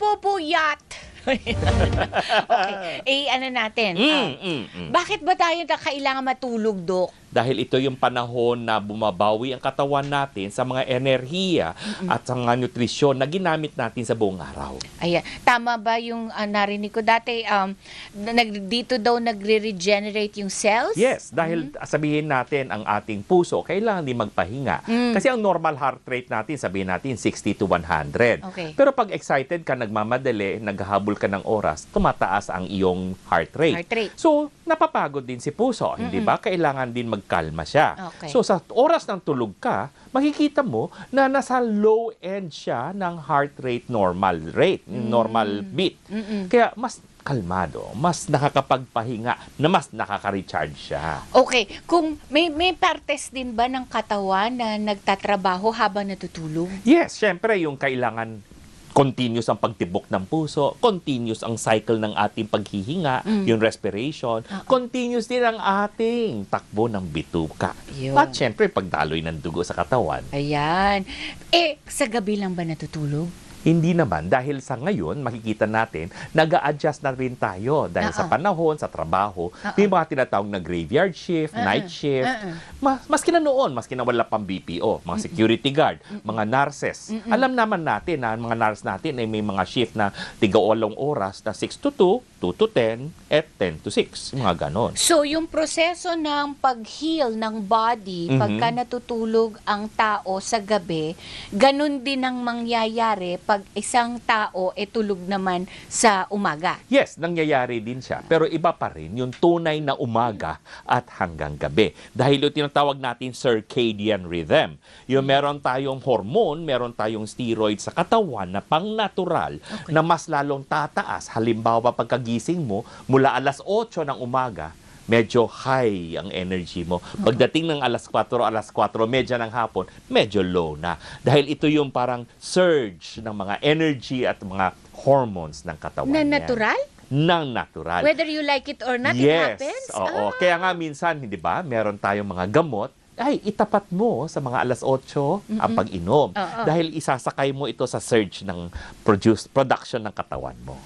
napupuyat. Okay. Ano natin? Bakit ba tayo kailangan matulog, Dok? Dahil ito yung panahon na bumabawi ang katawan natin sa mga enerhiya at sa mga nutrisyon na ginamit natin sa buong araw. Ayan. Tama ba yung narinig ko dati, dito daw nagre-regenerate yung cells? Yes, dahil sabihin natin ang ating puso, kailangan din magpahinga. Kasi ang normal heart rate natin, sabihin natin 60 to 100. Okay. Pero pag excited ka, nagmamadali, naghahabol ka ng oras, tumataas ang iyong heart rate. Heart rate. So, napapagod din si puso, hindi ba? Kailangan din magkalma siya. Okay. So, sa oras ng tulog ka, makikita mo na nasa low end siya ng heart rate rate, normal beat. Kaya mas kalmado, mas nakakapagpahinga, na mas nakaka-recharge siya. Okay. Kung may partes din ba ng katawan na nagtatrabaho habang natutulog? Yes, syempre yung kailangan continuous ang pagtibok ng puso, continuous ang cycle ng ating paghihinga, yung respiration, continuous din ang ating takbo ng bituka. Yun. At syempre, pagdaloy ng dugo sa katawan. Ayan. Sa gabi lang ba natutulog? Hindi naman, dahil sa ngayon, makikita natin, nag-a-adjust na rin tayo dahil sa panahon, sa trabaho. May mga tinatawag na graveyard shift, night shift. Maski na noon, maski na wala pang BPO, mga security guard, mga nurses. Alam naman natin na mga nurse natin ay may mga shift na 3 oras na 6 to 2, 2 to 10, at 10 to 6. Mga ganon. So, yung proseso ng pag-heal ng body, pagka natutulog ang tao sa gabi, ganun din ang mangyayari pag isang tao tulog naman sa umaga. Yes, nangyayari din siya. Pero iba pa rin yung tunay na umaga at hanggang gabi. Dahil yung tinatawag natin circadian rhythm. Yung meron tayong hormone, meron tayong steroid sa katawan na pang-natural na mas lalong tataas. Halimbawa, pagkagising mo, mula alas 8 ng umaga, medyo high ang energy mo. Pagdating ng alas 4 medya ng hapon, medyo low na. Dahil ito yung parang surge ng mga energy at mga hormones ng katawan Na niya. natural? Ng natural. Whether you like it or not, it Yes. happens? Oo. Kaya nga minsan, hindi ba, meron tayong mga gamot, ay itapat mo sa mga alas 8 ang pag-inom. Dahil isasakay mo ito sa surge ng production ng katawan mo.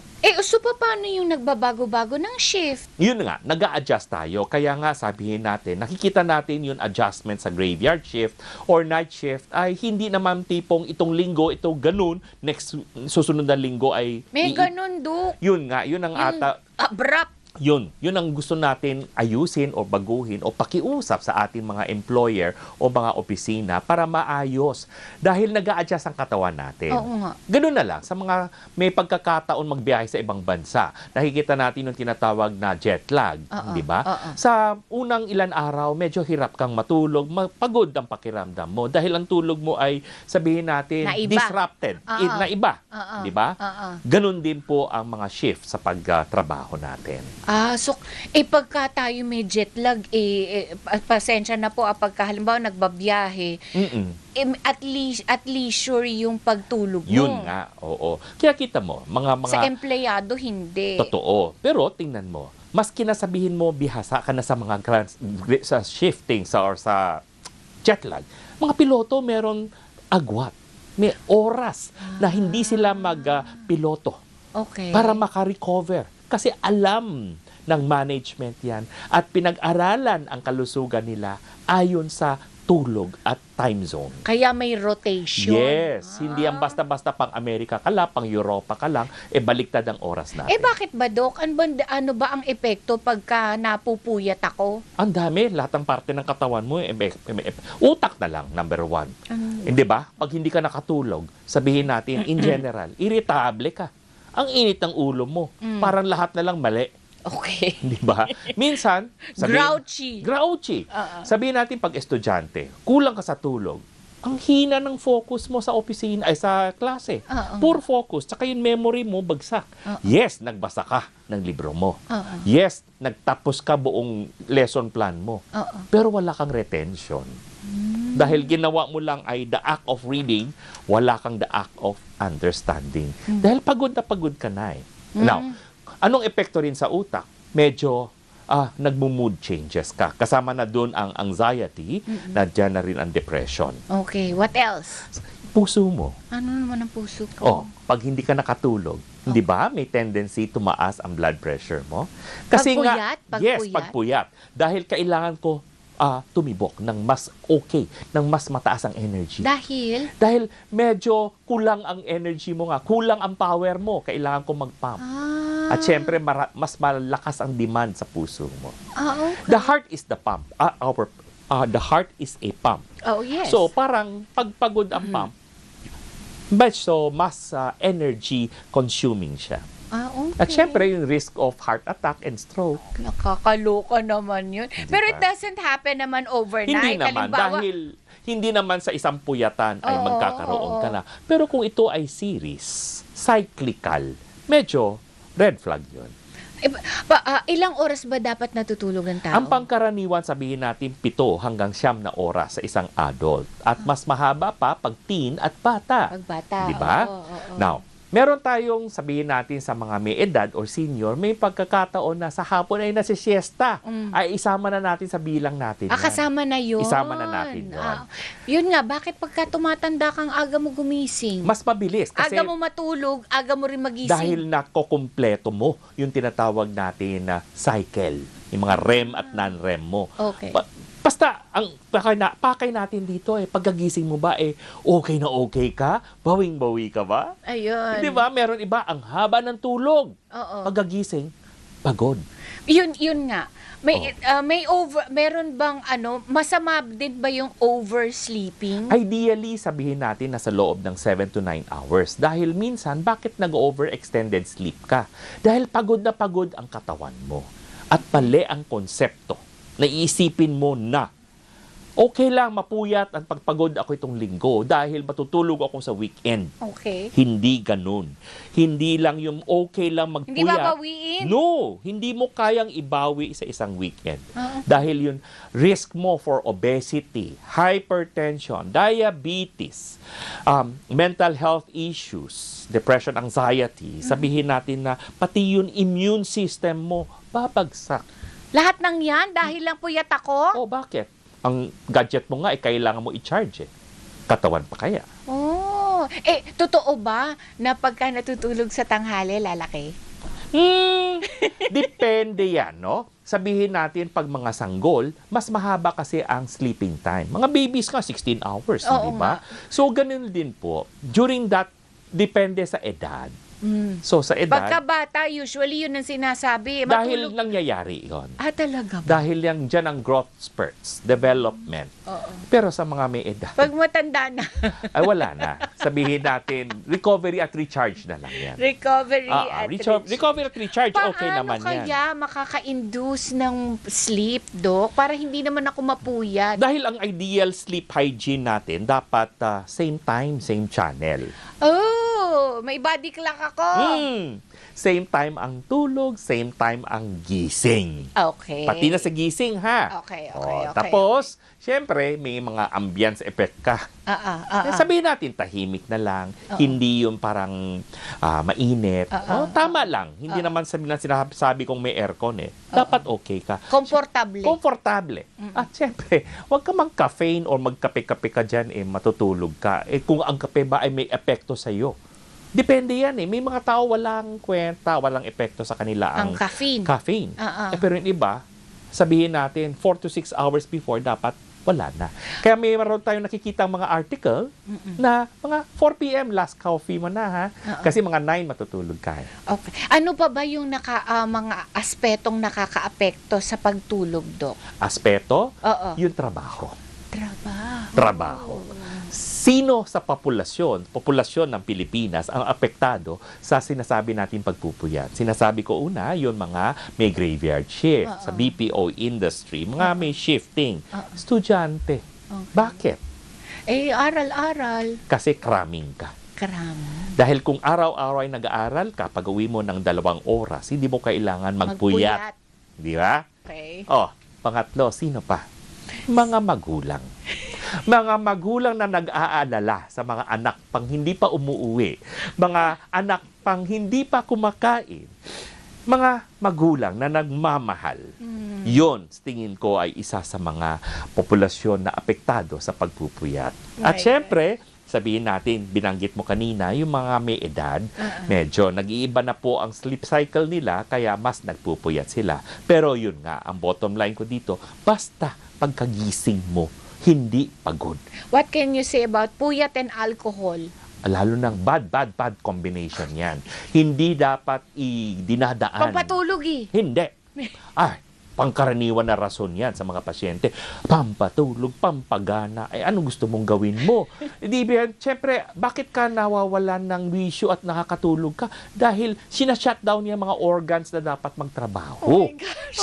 So paano yung nagbabago-bago ng shift? Yun nga, nag-a-adjust tayo. Kaya nga sabihin natin, nakikita natin yung adjustment sa graveyard shift or night shift ay hindi naman tipong itong linggo, ito ganun, next susunod na linggo ay... May ganun, Dok. Yun nga, yun ang ata... Abrupt. Yun ang gusto natin ayusin o baguhin o pakiusap sa ating mga employer o mga opisina para maayos. Dahil nag-a-adjust ang katawan natin. Oo nga. Ganun na lang. Sa mga may pagkakataon magbiyahe sa ibang bansa, nakikita natin yung tinatawag na jet lag. Di ba? Sa unang ilan araw, medyo hirap kang matulog, pagod ang pakiramdam mo. Dahil ang tulog mo ay, sabihin natin, disrupted. Na iba. Di ba? Ganun din po ang mga shift sa pagtrabaho natin. So, pagka tayo may jet lag, pasensya na po, pagka halimbawa nagbabiyahe, at leisure yung pagtulog mo. Yun nga, oo. Kaya kita mo, mga... Sa empleyado, hindi. Totoo. Pero tingnan mo, maski nasabihin mo, bihasa ka na sa mga sa shifting or sa jet lag, mga piloto meron agwat. May oras na hindi sila mag-piloto para makarecover. Kasi alam ng management yan at pinag-aralan ang kalusugan nila ayon sa tulog at time zone. Kaya may rotation. Yes. Hindi ang basta-basta pang Amerika ka lang, pang Europa ka lang, baliktad ang oras natin. Bakit ba, Dok? Ano ba ang epekto pagka napupuyat ako? Ang dami. Lahat ng parte ng katawan mo. Utak na lang, number 1. Hindi ba? Pag hindi ka nakatulog, sabihin natin, in general, irritable ka. Ang init ng ulo mo. Parang lahat na lang mali. Okay. Di ba? Minsan, grouchy. Sabihin natin pag estudyante, kulang ka sa tulog, ang hina ng focus mo sa opisina, ay sa klase. Poor focus. Tsaka yung memory mo bagsak. Yes, nagbasa ka ng libro mo. Yes, nagtapos ka buong lesson plan mo. Pero wala kang retention. Dahil ginawa mo lang ay the act of reading, wala kang the act of understanding. Dahil pagod ka na eh. Now, anong epekto rin sa utak? Medyo nagmo-mood changes ka. Kasama na doon ang anxiety, na dyan na rin ang depression. Okay, what else? Puso mo. Ano naman ang puso ko? Oh, pag hindi ka nakatulog, hindi ba may tendency tumaas ang blood pressure mo? Pagpuyat? Yes, pagpuyat. Dahil kailangan ko tumibok ng mas okay, ng mas mataas ang energy. Dahil? Dahil medyo kulang ang energy mo nga, kulang ang power mo, kailangan ko mag-pump. At syempre, mas malakas ang demand sa puso mo. Okay. The heart is the pump. The heart is a pump. Oh, yes. So, parang pagpagod ang pump, mas energy consuming siya. Okay. At syempre, yung risk of heart attack and stroke. Nakakaloka naman yun. Pero it doesn't happen naman overnight. Hindi naman, dahil hindi naman sa isang puyatan ay magkakaroon ka na. Pero kung ito ay series, cyclical, medyo red flag yun. Ilang oras ba dapat natutulog ang tao? Ang pangkaraniwan, sabihin natin, 7 hanggang 9 na oras sa isang adult. At mas mahaba pa pag teen at bata. Pag bata. Di ba? Now, meron tayong sabihin natin sa mga may edad or senior, may pagkakataon na sa hapon ay nasisiesta. Ay isama na natin sa bilang natin. Kasama na yun. Isama na natin yun. Yun nga, bakit pagka tumatanda kang aga mo gumising? Mas mabilis. Kasi aga mo matulog, aga mo rin magising. dahil nakokompleto mo yung tinatawag natin na cycle. Yung mga REM at non-REM mo. Okay. Basta, ang pakay natin dito pagkagising mo ba okay na okay ka? Bawing-bawi ka ba? Ayun. Di ba? Meron iba, ang haba ng tulog. Oo. Pagkagising, pagod. Yun nga. Meron bang masama din ba yung oversleeping? Ideally, sabihin natin na sa loob ng 7 to 9 hours. Dahil minsan, bakit nag-overextended sleep ka? Dahil pagod na pagod ang katawan mo. At mali ang konsepto. Naiisipin mo na okay lang mapuyat at pagpagod ako itong linggo dahil matutulog ako sa weekend. Okay. Hindi ganun. Hindi lang yung okay lang magpuyat. Hindi babawiin? No, hindi mo kayang ibawi sa isang weekend. Dahil yun, risk mo for obesity, hypertension, diabetes, mental health issues, depression, anxiety. Sabihin natin na pati yung immune system mo babagsak. Lahat ng yan dahil lang puyat ako? Bakit? Ang gadget mo nga kailangan mo i-charge Katawan pa kaya? Totoo ba na pagka natutulog sa tanghali, lalaki? Depende yan, no? Sabihin natin, pag mga sanggol, mas mahaba kasi ang sleeping time. Mga babies nga, 16 hours, di ba? So, ganun din po. During that, depende sa edad. So, sa edad, Pagkabata, usually yun ang sinasabi. dahil nangyayari yon. Talaga ba? Dahil yan dyan ang growth spurts, development. Pero sa mga may edad, Pag matanda na. ay wala na. Sabihin natin, recovery at recharge na lang yan. Recovery at Recovery at recharge, okay naman yan. Paano kaya makaka-induce ng sleep, Doc? Para hindi naman ako mapuyat. Dahil ang ideal sleep hygiene natin, dapat same time, same channel. May body clock ako. Same time ang tulog, same time ang gising. Okay. Pati na sa gising, ha? Okay. Tapos, syempre, may mga ambience effect ka. Sabihin natin, tahimik na lang. Hindi yung parang mainit. Tama lang. Hindi naman sinasabi kong may aircon Dapat okay ka. Komportable. At syempre, huwag ka mag-caffeine or magkape-kape ka dyan, matutulog ka. Kung ang kape ba ay may epekto sa'yo. Depende yan May mga tao walang kwenta, walang epekto sa kanila ang caffeine. Pero yung iba, sabihin natin, 4 to 6 hours before, dapat wala na. Kaya may maroon tayong nakikita mga article na mga 4 p.m. last coffee mo na, ha? Kasi mga 9 matutulog ka. Okay. Ano pa ba yung mga aspetong nakakaapekto sa pagtulog, Doc? Aspeto? Yung trabaho. Trabaho. Sino sa populasyon ng Pilipinas ang apektado sa sinasabi natin pagpupuyat? Sinasabi ko una, yun mga may graveyard shift sa BPO industry, mga may shifting. Estudyante. Bakit? Aral-aral. Kasi cramming ka. Kram. Dahil kung araw-araw ay nag-aaral ka, pag uwi mo ng 2 oras, hindi mo kailangan magpuyat. Di ba? Okay. Pangatlo, sino pa? Mga magulang. Mga magulang na nag-aalala sa mga anak pang hindi pa umuuwi. Mga anak pang hindi pa kumakain. Mga magulang na nagmamahal. Yon, tingin ko ay isa sa mga populasyon na apektado sa pagpupuyat. At syempre, sabihin natin, binanggit mo kanina, yung mga may edad, medyo nag-iiba na po ang sleep cycle nila, kaya mas nagpupuyat sila. Pero yun nga, ang bottom line ko dito, basta pagkagising mo, hindi pagod. What can you say about puyat and alcohol? Lalo ng bad combination yan. Hindi dapat dinadaan. Pampatulog eh. Hindi. Ay, pangkaraniwan na rason yan sa mga pasyente. Pampatulog, pampagana. Ay, anong gusto mong gawin mo? Hindi ba, siyempre, bakit ka nawawalan ng wisyo at nakakatulog ka? Dahil sinashutdown niya mga organs na dapat magtrabaho. Oh my gosh.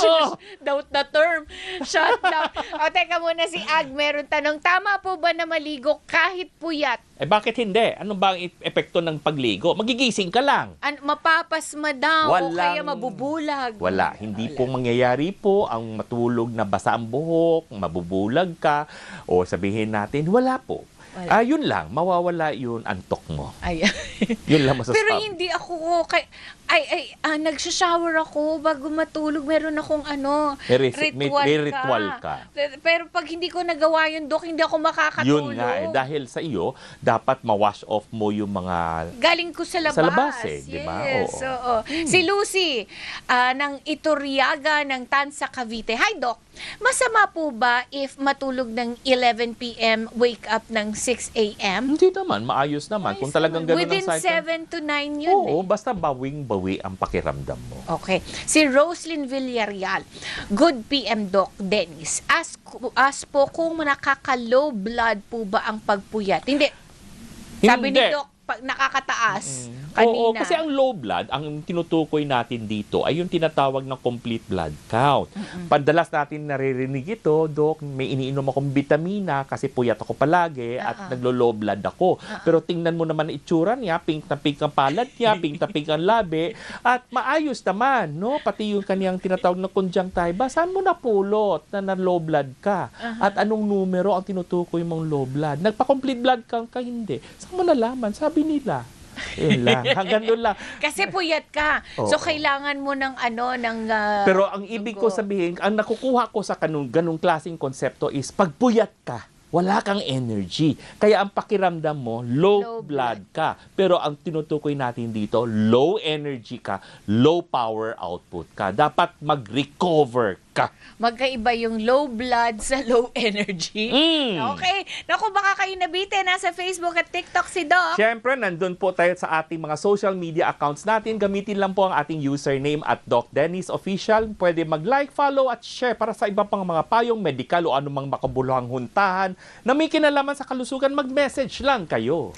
Doubt the term. Shutdown. O, teka muna si Ag, meron tanong, tama po ba na maligo kahit puyat? Eh, bakit hindi? Ano ba ang epekto ng pagligo? Magigising ka lang. Mapapasma daw o kaya mabubulag. Wala. Hindi po mangyayari po ang matulog na basa ang buhok, mabubulag ka, o sabihin natin, wala po. Yun lang, mawawala yun antok mo. Ay. Yun lang masasabi. Pero hindi ako, nagsha-shower ako bago matulog. Meron akong may ritual ka. Pero pag hindi ko nagawa yun, Dok, hindi ako makakatulog. Yun nga dahil sa iyo, dapat ma-wash off mo yung mga... Galing ko sa labas. Sa labas di ba? Yes, oo. Si Lucy, ng Iturriaga ng Tansa, Cavite. Hi, Doc. Masama po ba if matulog ng 11 p.m., wake up ng 6 a.m.? Hindi naman, maayos naman. Kung talagang ganun Within ang cycle. 7 to 9 yun basta bawing-bawi ang pakiramdam mo. Okay. Si Roslyn Villarreal. Good PM, Doc Dennis. Ask po kung nakaka-low blood po ba ang pagpuyat. Hindi. Sabi ni Doc, pag nakakataas kanina. Oo, kasi ang low blood, ang tinutukoy natin dito ay yung tinatawag ng complete blood count. Padalas natin naririnig ito, Dok, may iniinom akong vitamina kasi puyat ako palagi at naglo-low blood ako. Pero tingnan mo naman ang itsura niya, pink na pink ang palad niya, pink na pink ang labi, at maayos naman, no? Pati yung kaniyang tinatawag na conjunctiva, saan mo napulot na low blood ka? At anong numero ang tinutukoy mong low blood? Nagpa-complete blood count ka, hindi. Saan mo nalaman? Sabi nila. Yun lang. Hanggang doon lang. Kasi puyat ka. So, kailangan mo ng Pero ang ibig ko sabihin, ang nakukuha ko sa ganung klaseng konsepto is, pag puyat ka, wala kang energy. Kaya ang pakiramdam mo, low blood ka. Pero ang tinutukoy natin dito, low energy ka, low power output ka. Dapat mag-recover ka. Magkaiba yung low blood sa low energy. Okay. Naku, baka kayo nabite. Nasa Facebook at TikTok si Doc. Siyempre, nandun po tayo sa ating mga social media accounts natin. Gamitin lang po ang ating username at Doc Dennis Official. Pwede mag-like, follow at share para sa iba pang mga payong medikal o anumang makabuluhang huntahan na may kinalaman sa kalusugan. Mag-message lang kayo.